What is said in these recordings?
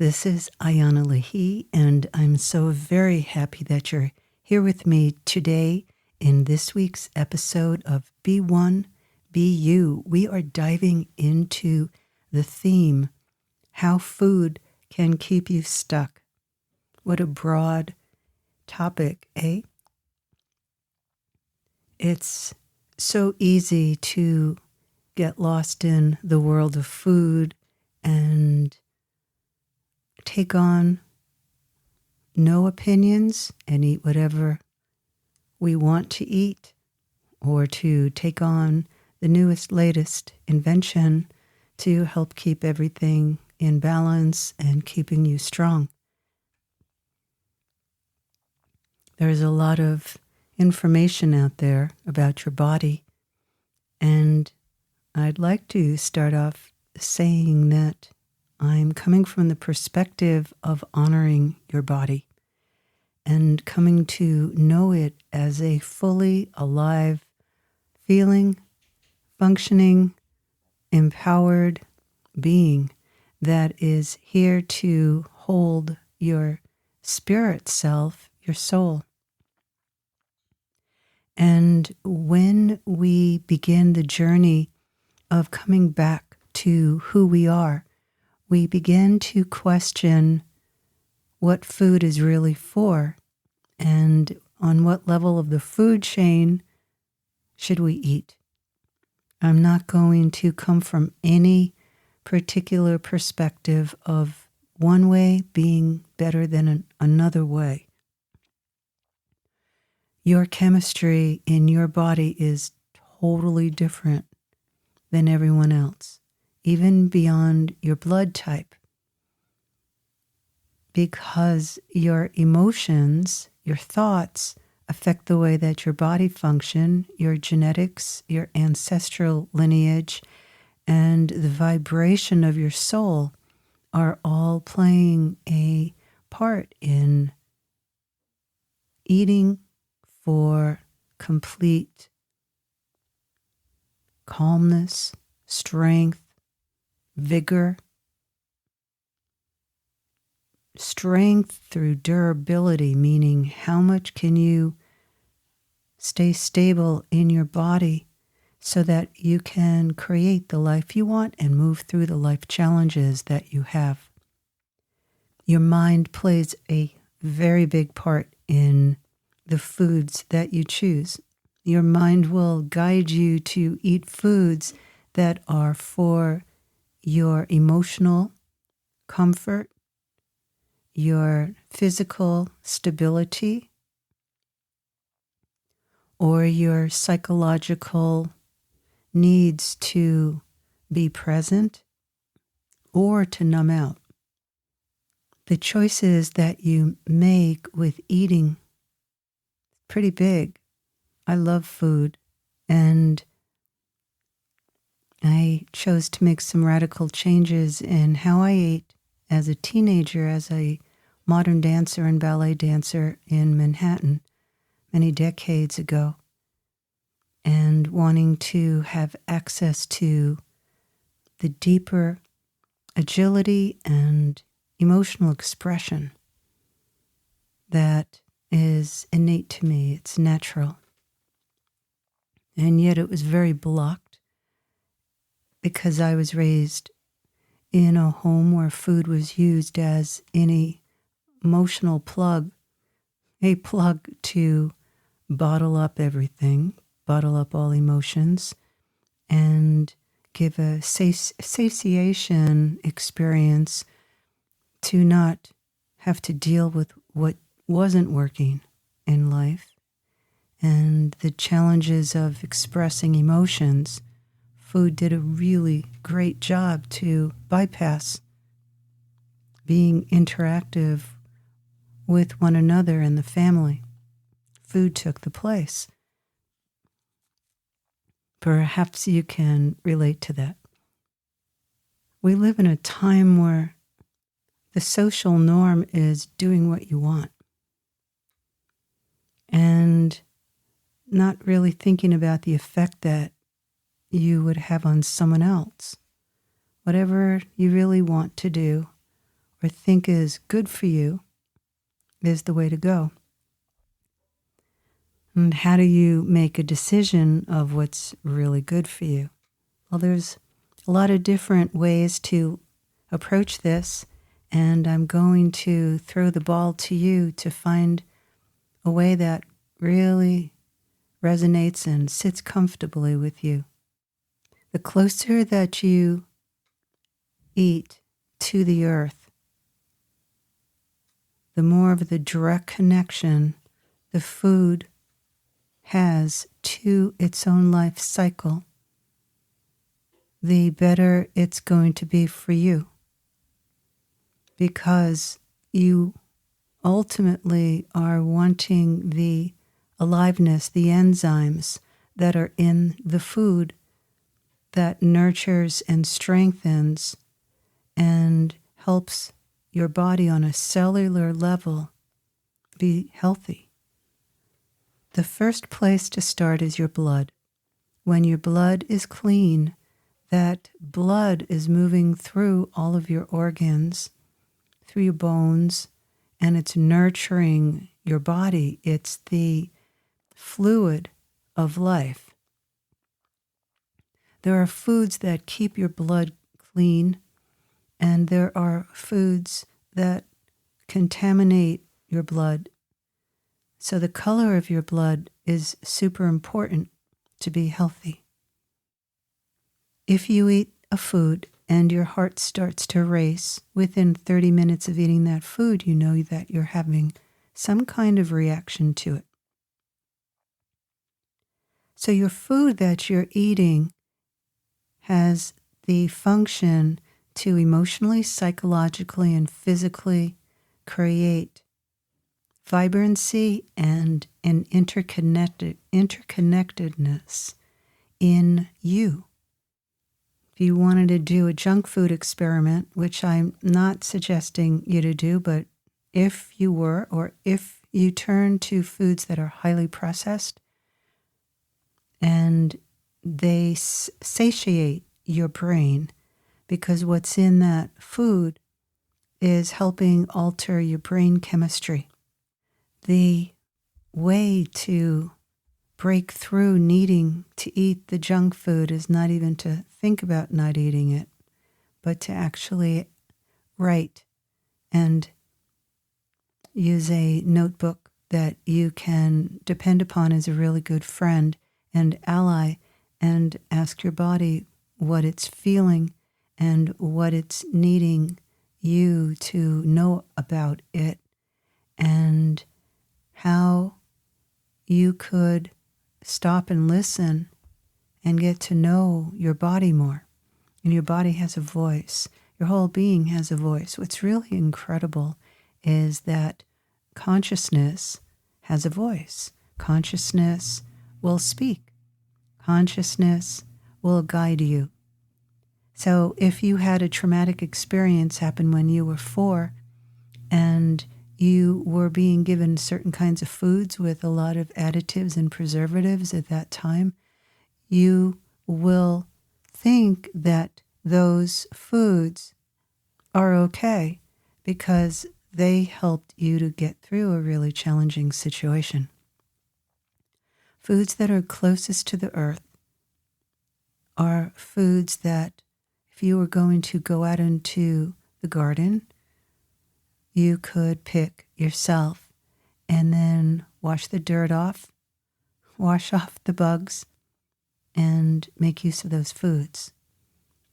This is Ayana Lahi, and I'm so very happy that you're here with me today in this week's episode of Be One, Be You. We are diving into the theme, how food can keep you stuck. What a broad topic, eh? It's so easy to get lost in the world of food and take on no opinions and eat whatever we want to eat, or to take on the newest, latest invention to help keep everything in balance and keeping you strong. There's a lot of information out there about your body, and I'd like to start off saying that I'm coming from the perspective of honoring your body and coming to know it as a fully alive, feeling, functioning, empowered being that is here to hold your spirit self, your soul. And when we begin the journey of coming back to who we are, we begin to question what food is really for and on what level of the food chain should we eat. I'm not going to come from any particular perspective of one way being better than another way. Your chemistry in your body is totally different than everyone else, even beyond your blood type, because your emotions, your thoughts affect the way that your body function, your genetics, your ancestral lineage, and the vibration of your soul are all playing a part in eating for complete calmness, strength, vigor, strength through durability, meaning how much can you stay stable in your body so that you can create the life you want and move through the life challenges that you have. Your mind plays a very big part in the foods that you choose. Your mind will guide you to eat foods that are for your emotional comfort, your physical stability, or your psychological needs to be present or to numb out. The choices that you make with eating, pretty big. I love food, and I chose to make some radical changes in how I ate as a teenager, as a modern dancer and ballet dancer in Manhattan many decades ago, and wanting to have access to the deeper agility and emotional expression that is innate to me. It's natural. And yet it was very blocked because I was raised in a home where food was used as an emotional plug, a plug to bottle up everything, bottle up all emotions, and give a satiation experience to not have to deal with what wasn't working in life and the challenges of expressing emotions. Food did a really great job to bypass being interactive with one another and the family. Food took the place. Perhaps you can relate to that. We live in a time where the social norm is doing what you want and not really thinking about the effect that you would have on someone else. Whatever you really want to do, or think is good for you is the way to go. And how do you make a decision of what's really good for you? Well, there's a lot of different ways to approach this, and I'm going to throw the ball to you to find a way that really resonates and sits comfortably with you. The closer that you eat to the earth, the more of the direct connection the food has to its own life cycle, the better it's going to be for you. Because you ultimately are wanting the aliveness, the enzymes that are in the food that nurtures and strengthens and helps your body on a cellular level be healthy. The first place to start is your blood. When your blood is clean, that blood is moving through all of your organs, through your bones, and it's nurturing your body. It's the fluid of life. There are foods that keep your blood clean, and there are foods that contaminate your blood. So the color of your blood is super important to be healthy. If you eat a food and your heart starts to race within 30 minutes of eating that food, you know that you're having some kind of reaction to it. So your food that you're eating has the function to emotionally, psychologically, and physically create vibrancy and an interconnectedness in you. If you wanted to do a junk food experiment, which I'm not suggesting you to do, but if you were, or if you turn to foods that are highly processed and they satiate your brain, because what's in that food is helping alter your brain chemistry. The way to break through needing to eat the junk food is not even to think about not eating it, but to actually write and use a notebook that you can depend upon as a really good friend and ally, and ask your body what it's feeling and what it's needing you to know about it, and how you could stop and listen and get to know your body more. And your body has a voice. Your whole being has a voice. What's really incredible is that consciousness has a voice. Consciousness will speak. Consciousness will guide you. So if you had a traumatic experience happen when you were 4 and you were being given certain kinds of foods with a lot of additives and preservatives at that time, you will think that those foods are okay because they helped you to get through a really challenging situation. Foods that are closest to the earth are foods that, if you were going to go out into the garden, you could pick yourself and then wash the dirt off, wash off the bugs, and make use of those foods.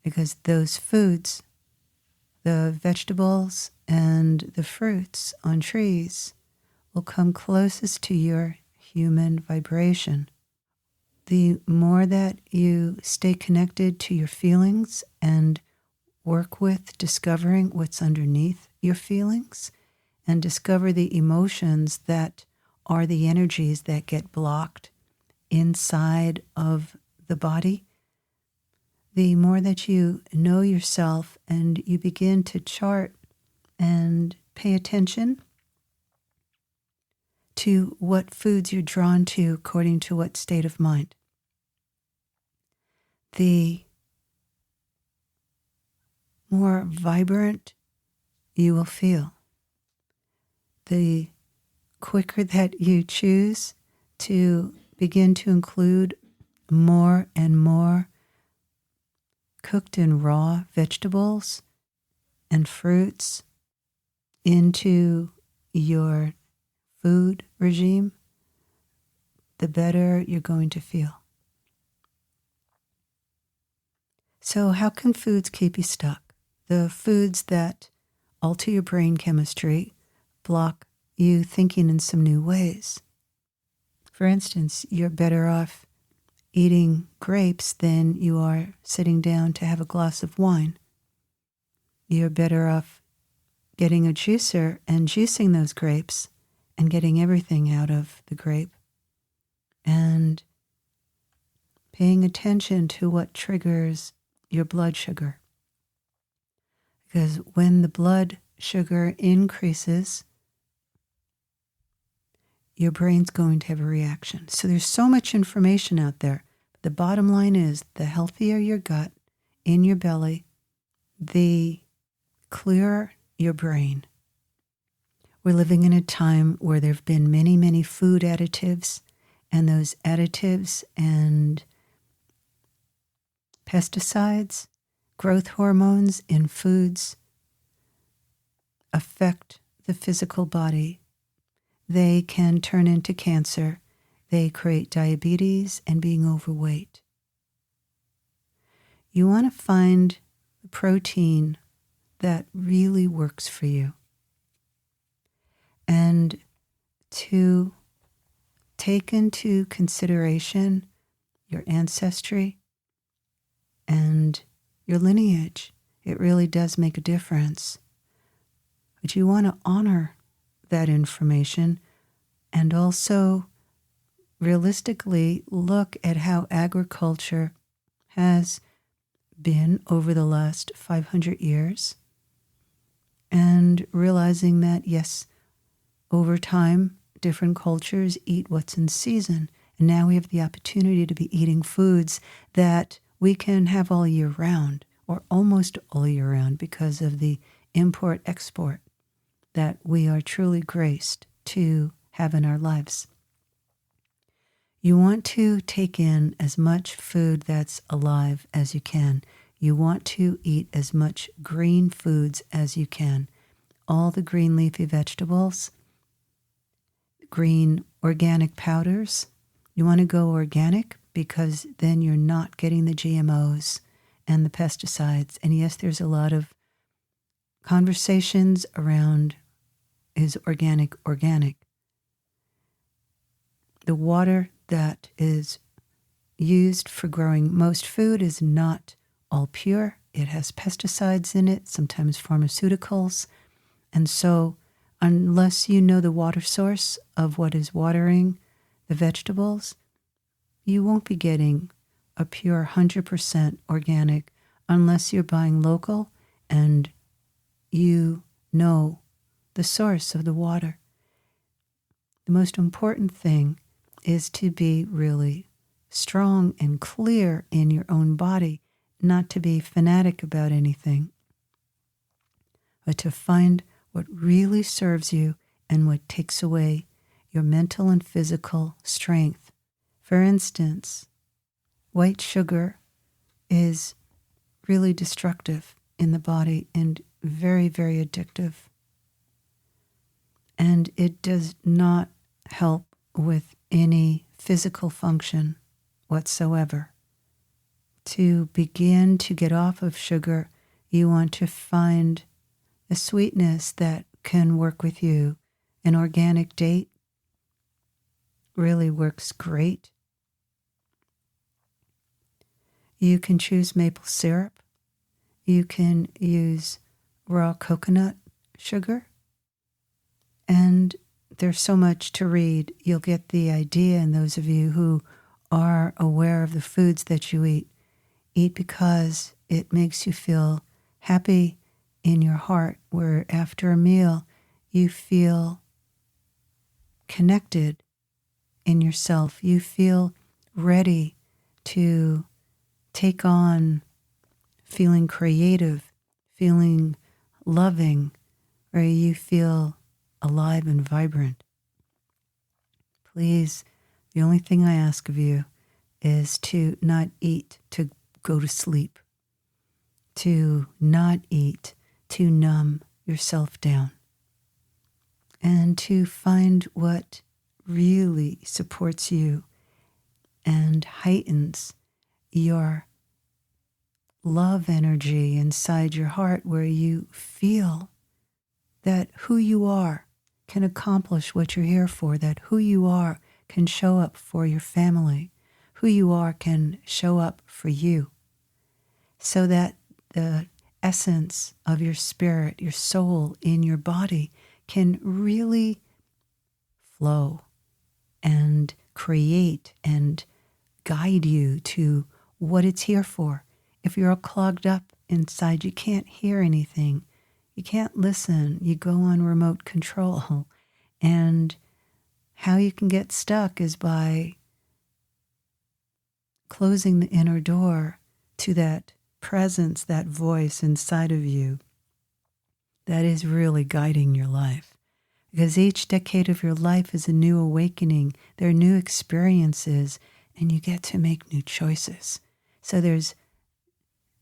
Because those foods, the vegetables and the fruits on trees, will come closest to your human vibration. The more that you stay connected to your feelings and work with discovering what's underneath your feelings and discover the emotions that are the energies that get blocked inside of the body, the more that you know yourself and you begin to chart and pay attention to what foods you're drawn to according to what state of mind. The more vibrant you will feel. The quicker that you choose to begin to include more and more cooked and raw vegetables and fruits into your food regime, the better you're going to feel. So how can foods keep you stuck? The foods that alter your brain chemistry, block you thinking in some new ways. For instance, you're better off eating grapes than you are sitting down to have a glass of wine. You're better off getting a juicer and juicing those grapes and getting everything out of the grape and paying attention to what triggers your blood sugar. Because when the blood sugar increases, your brain's going to have a reaction. So there's so much information out there. The bottom line is the healthier your gut in your belly, the clearer your brain. We're living in a time where there have been many, many food additives, and those additives and pesticides, growth hormones in foods affect the physical body. They can turn into cancer. They create diabetes and being overweight. You want to find the protein that really works for you and to take into consideration your ancestry and your lineage. It really does make a difference. But you want to honor that information and also realistically look at how agriculture has been over the last 500 years and realizing that, yes, over time, different cultures eat what's in season. And now we have the opportunity to be eating foods that we can have all year round or almost all year round because of the import-export that we are truly graced to have in our lives. You want to take in as much food that's alive as you can. You want to eat as much green foods as you can. All the green leafy vegetables, green organic powders. You want to go organic because then you're not getting the GMOs and the pesticides. And yes, there's a lot of conversations around is organic. The water that is used for growing most food is not all pure. It has pesticides in it, sometimes pharmaceuticals. And so unless you know the water source of what is watering the vegetables, you won't be getting a pure 100% organic unless you're buying local and you know the source of the water. The most important thing is to be really strong and clear in your own body, not to be fanatic about anything, but to find what really serves you and what takes away your mental and physical strength. For instance, white sugar is really destructive in the body and very, very addictive. And it does not help with any physical function whatsoever. To begin to get off of sugar, you want to find a sweetness that can work with you. An organic date really works great. You can choose maple syrup. You can use raw coconut sugar. And there's so much to read. You'll get the idea, and those of you who are aware of the foods that you eat because it makes you feel happy in your heart, where after a meal you feel connected in yourself. You feel ready to take on feeling creative, feeling loving, where you feel alive and vibrant. Please, the only thing I ask of you is to not eat to go to sleep, to not eat to numb yourself down, and to find what really supports you and heightens your love energy inside your heart, where you feel that who you are can accomplish what you're here for, that who you are can show up for your family, who you are can show up for you, so that the essence of your spirit, your soul in your body can really flow and create and guide you to what it's here for. If you're all clogged up inside, you can't hear anything, you can't listen, you go on remote control. And how you can get stuck is by closing the inner door to that presence, that voice inside of you that is really guiding your life. Because each decade of your life is a new awakening. There are new experiences, and you get to make new choices. So there's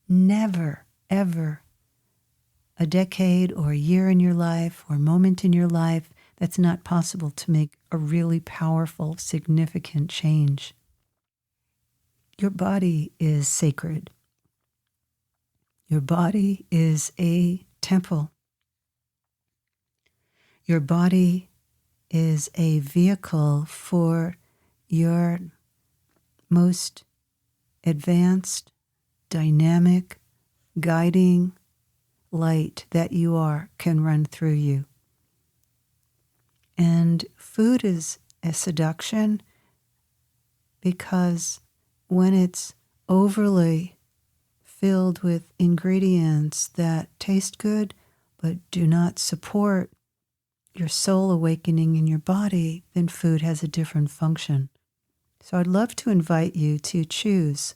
never, ever a decade or a year in your life or moment in your life that's not possible to make a really powerful, significant change. Your body is sacred. Your body is a temple. Your body is a vehicle for your most advanced, dynamic, guiding light that you are can run through you. And food is a seduction because when it's overly filled with ingredients that taste good but do not support your soul awakening in your body, then food has a different function. So I'd love to invite you to choose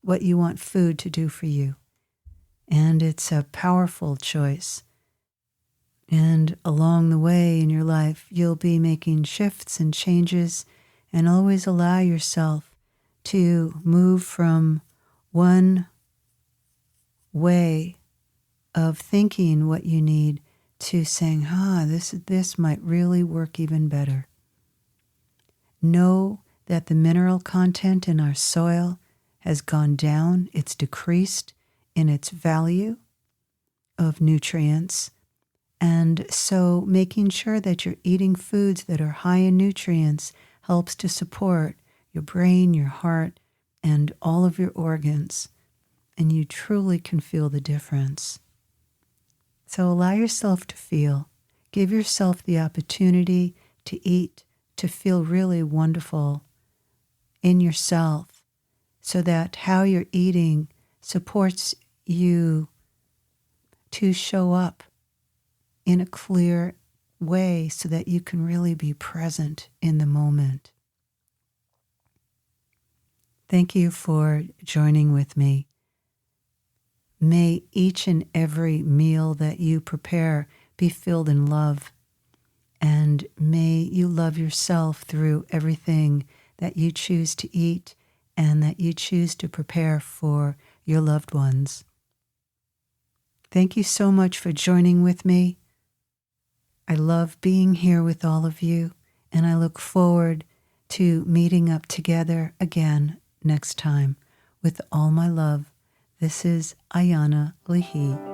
what you want food to do for you. And it's a powerful choice. And along the way in your life, you'll be making shifts and changes, and always allow yourself to move from one way of thinking what you need to saying, this might really work even better. Know that the mineral content in our soil has gone down. It's decreased in its value of nutrients. And so making sure that you're eating foods that are high in nutrients helps to support your brain, your heart, and all of your organs. And you truly can feel the difference. So allow yourself to feel. Give yourself the opportunity to eat, to feel really wonderful in yourself, so that how you're eating supports you to show up in a clear way so that you can really be present in the moment. Thank you for joining with me. May each and every meal that you prepare be filled in love, and may you love yourself through everything that you choose to eat and that you choose to prepare for your loved ones. Thank you so much for joining with me. I love being here with all of you, and I look forward to meeting up together again next time. With all my love, this is Ayana Leahy.